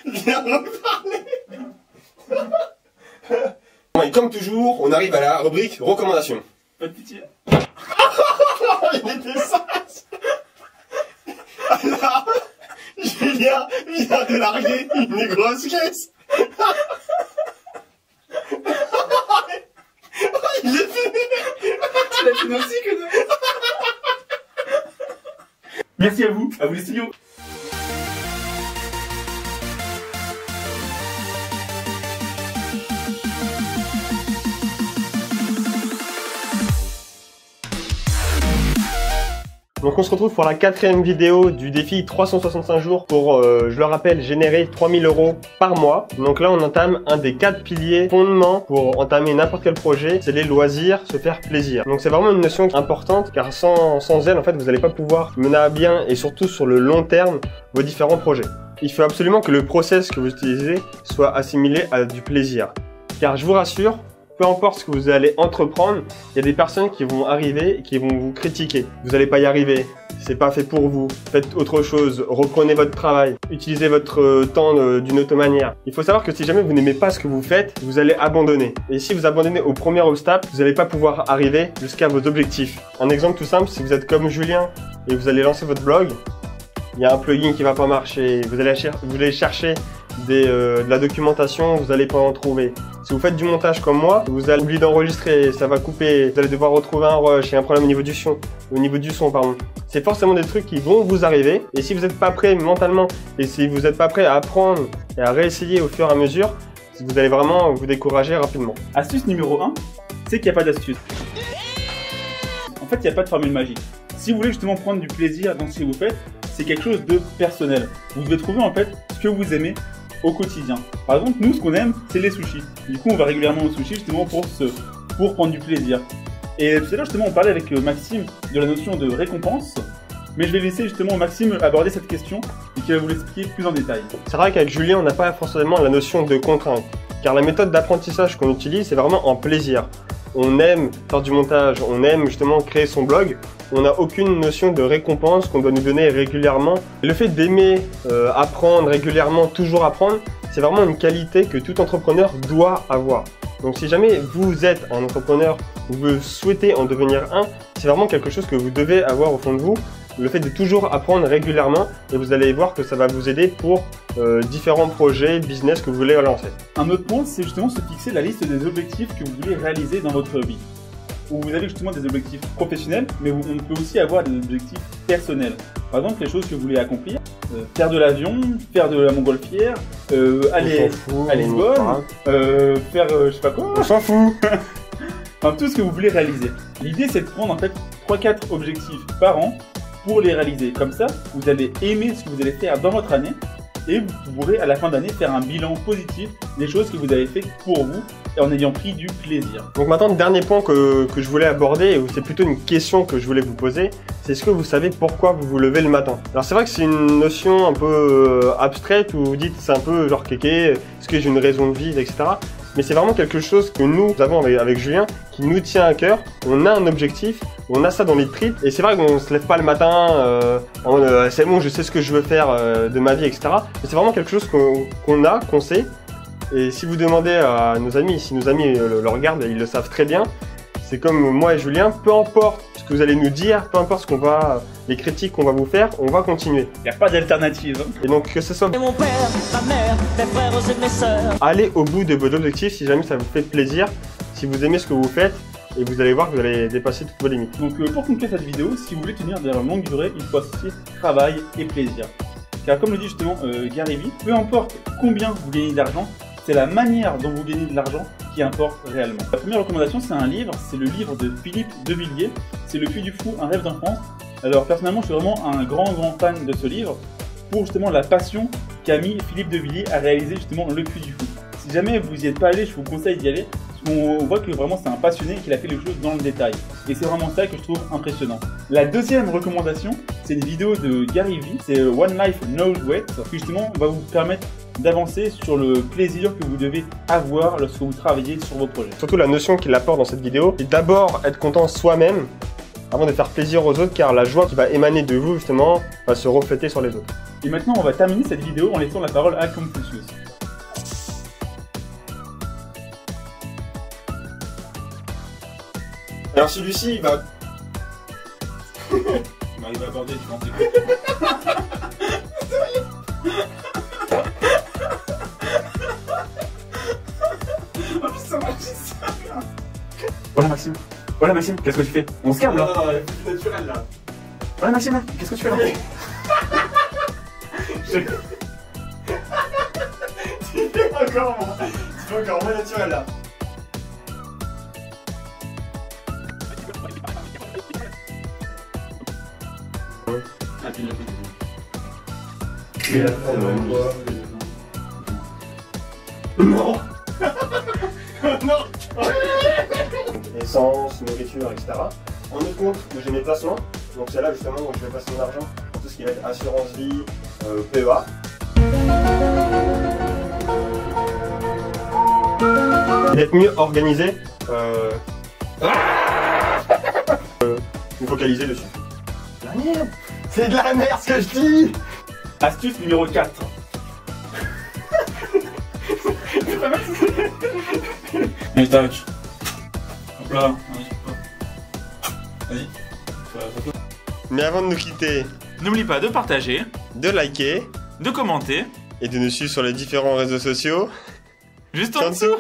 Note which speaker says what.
Speaker 1: Viens reparler. Et comme toujours, on arrive à la rubrique recommandations.
Speaker 2: Pas de pitié.
Speaker 1: Il était sage. Alors, Julien vient de larguer une grosse caisse. Il est fini.
Speaker 2: Tu l'as fini aussi que nous. Merci à vous les studios.
Speaker 1: Donc on se retrouve pour la 4e vidéo du défi 365 jours pour, je le rappelle, générer 3000 € par mois. Donc là on entame un des 4 piliers fondements pour entamer n'importe quel projet, c'est les loisirs, se faire plaisir. Donc c'est vraiment une notion importante car sans elle en fait vous n'allez pas pouvoir mener à bien et surtout sur le long terme vos différents projets. Il faut absolument que le process que vous utilisez soit assimilé à du plaisir. Car je vous rassure, peu importe ce que vous allez entreprendre, il y a des personnes qui vont arriver et qui vont vous critiquer. Vous n'allez pas y arriver, c'est pas fait pour vous, faites autre chose, reprenez votre travail, utilisez votre temps d'une autre manière. Il faut savoir que si jamais vous n'aimez pas ce que vous faites, vous allez abandonner. Et si vous abandonnez au premier obstacle, vous n'allez pas pouvoir arriver jusqu'à vos objectifs. Un exemple tout simple, si vous êtes comme Julien et vous allez lancer votre blog, il y a un plugin qui va pas marcher, vous allez chercher de la documentation, vous n'allez pas en trouver. Si vous faites du montage comme moi, vous allez oublier d'enregistrer, ça va couper, vous allez devoir retrouver un rush et un problème au niveau du son, pardon. C'est forcément des trucs qui vont vous arriver et si vous n'êtes pas prêt mentalement et si vous n'êtes pas prêt à apprendre et à réessayer au fur et à mesure, vous allez vraiment vous décourager rapidement.
Speaker 2: Astuce numéro 1, c'est qu'il n'y a pas d'astuce. En fait, il n'y a pas de formule magique. Si vous voulez justement prendre du plaisir dans ce que vous faites, c'est quelque chose de personnel. Vous devez trouver en fait ce que vous aimez au quotidien. Par exemple, nous, ce qu'on aime, c'est les sushis. Du coup, on va régulièrement au sushi justement pour prendre du plaisir. Et tout à l'heure, justement, on parlait avec Maxime de la notion de récompense. Mais je vais laisser justement Maxime aborder cette question et qui va vous l'expliquer plus en détail.
Speaker 1: C'est vrai qu'avec Julien, on n'a pas forcément la notion de contrainte. Car la méthode d'apprentissage qu'on utilise, c'est vraiment en plaisir. On aime faire du montage, on aime justement créer son blog. On n'a aucune notion de récompense qu'on doit nous donner régulièrement. Le fait d'aimer apprendre régulièrement, toujours apprendre, c'est vraiment une qualité que tout entrepreneur doit avoir. Donc si jamais vous êtes un entrepreneur ou vous souhaitez en devenir un, c'est vraiment quelque chose que vous devez avoir au fond de vous. Le fait de toujours apprendre régulièrement et vous allez voir que ça va vous aider pour différents projets, business que vous voulez lancer.
Speaker 2: Un autre point, c'est justement se fixer la liste des objectifs que vous voulez réaliser dans votre vie. Où vous avez justement des objectifs professionnels, mais on peut aussi avoir des objectifs personnels. Par exemple, les choses que vous voulez accomplir, faire de l'avion, faire de la montgolfière, aller à Lisbonne, faire je sais pas quoi.
Speaker 1: On s'en fout.
Speaker 2: Enfin, tout ce que vous voulez réaliser. L'idée, c'est de prendre en fait 3-4 objectifs par an pour les réaliser. Comme ça, vous allez aimer ce que vous allez faire dans votre année et vous pourrez à la fin d'année faire un bilan positif des choses que vous avez fait pour vous et en ayant pris du plaisir.
Speaker 1: Donc maintenant, le dernier point que je voulais aborder, ou c'est plutôt une question que je voulais vous poser, c'est est-ce que vous savez pourquoi vous vous levez le matin? Alors c'est vrai que c'est une notion un peu abstraite où vous dites c'est un peu genre kéké, est-ce que j'ai une raison de vivre, etc. Mais c'est vraiment quelque chose que nous avons avec Julien, qui nous tient à cœur. On a un objectif, on a ça dans les tripes. Et c'est vrai qu'on se lève pas le matin c'est bon, je sais ce que je veux faire de ma vie, etc. Mais c'est vraiment quelque chose qu'on sait. Et si vous demandez à nos amis, si nos amis le regardent, ils le savent très bien. C'est comme moi et Julien, peu importe ce que vous allez nous dire, peu importe les critiques qu'on va vous faire, on va continuer.
Speaker 2: Il n'y a pas d'alternative.
Speaker 1: Et donc que ce soit
Speaker 3: mon père, ma mère, mes frères et mes sœurs.
Speaker 1: Allez au bout de vos objectifs si jamais ça vous fait plaisir, si vous aimez ce que vous faites, et vous allez voir que vous allez dépasser toutes vos limites.
Speaker 2: Donc pour conclure cette vidéo, si vous voulez tenir de la longue durée, il faut associer travail et plaisir. Car comme le dit justement Gary Vee, peu importe combien vous gagnez d'argent, c'est la manière dont vous gagnez de l'argent qui importe réellement. La première recommandation, c'est un livre, c'est le livre de Philippe de Villiers, c'est Le Puy du Fou, un rêve d'enfance. Alors personnellement, je suis vraiment un grand fan de ce livre pour justement la passion qu'a mis Philippe de Villiers à réaliser justement Le Puy du Fou. Si jamais vous n'y êtes pas allé, je vous conseille d'y aller. On voit que vraiment c'est un passionné et qu'il a fait les choses dans le détail. Et c'est vraiment ça que je trouve impressionnant. La deuxième recommandation, c'est une vidéo de Gary Vee, c'est One Life No Wait, qui justement va vous permettre d'avancer sur le plaisir que vous devez avoir lorsque vous travaillez sur vos projets.
Speaker 1: Surtout la notion qu'il apporte dans cette vidéo, c'est d'abord être content soi-même, avant de faire plaisir aux autres, car la joie qui va émaner de vous justement va se refléter sur les autres.
Speaker 2: Et maintenant, on va terminer cette vidéo en laissant la parole à Confucius.
Speaker 1: Alors celui-ci, il va...
Speaker 2: Il va aborder, tu m'en sais. Oh putain, Maxime. Voilà Maxime. Voilà Maxime, qu'est-ce que tu fais? On se calme là.
Speaker 1: Non, c'est naturel là.
Speaker 2: Voilà Maxime, qu'est-ce que tu fais là?
Speaker 1: Tu fais encore moins naturel là.
Speaker 2: Ah, puis
Speaker 1: Non. Non. Essence, nourriture, etc. En autre compte où j'ai mes placements, donc c'est là justement où je vais passer mon argent pour tout ce qui va être assurance vie, PEA. D'être mieux organisé, me focaliser dessus. La merde. C'est de la merde ce que je dis.
Speaker 2: Astuce numéro 4. Allez, touch. Hop là, vas-y.
Speaker 1: Mais avant de nous quitter,
Speaker 2: N'oublie pas de partager,
Speaker 1: de liker
Speaker 2: de commenter,
Speaker 1: et de nous suivre sur les différents réseaux sociaux.
Speaker 2: juste en dessous.